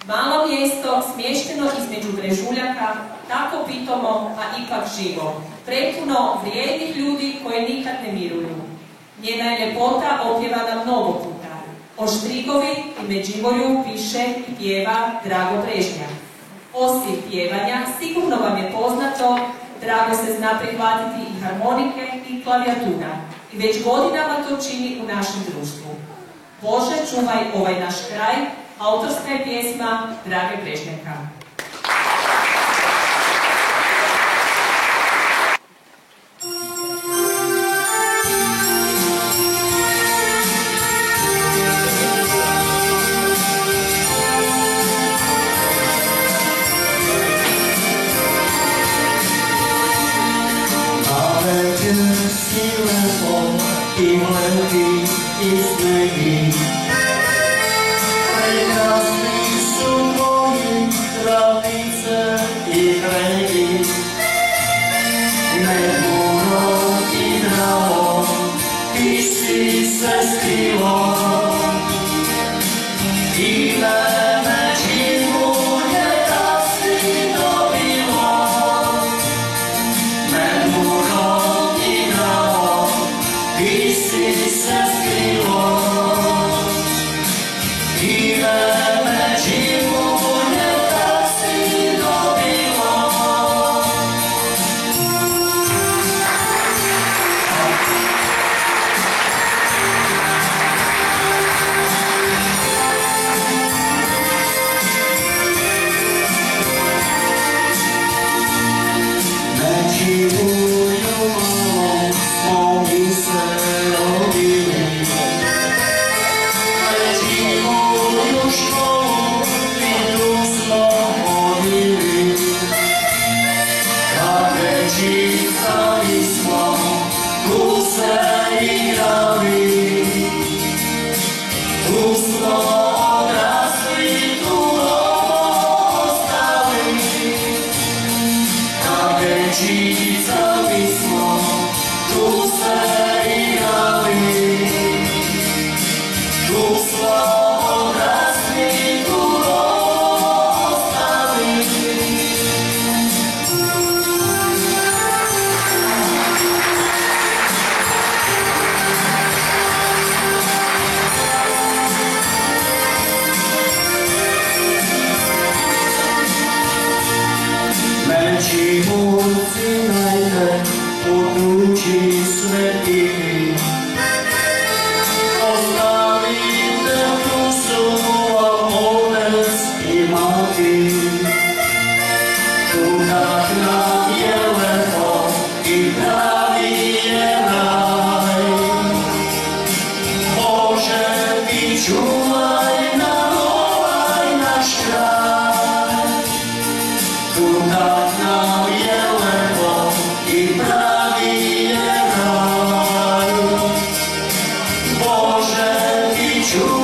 Malo mjesto smješteno između brežuljaka, tako pitomo, a ipak živo, prepuno vrijednih ljudi koji nikad ne miruju. Njena je ljepota opjevana mnogo puta. O Štrigovi i Međimurju piše i pjeva Drago Brežnjak. Osim pjevanja, sigurno vam je poznato, Drago se zna prihvatiti i harmonike i klavijatura. I već godinama to čini u našem društvu. Bože, čuvaj ovaj naš kraj, autorska je pjesma Drage Brežnjaka. Bože, ti čuvaj.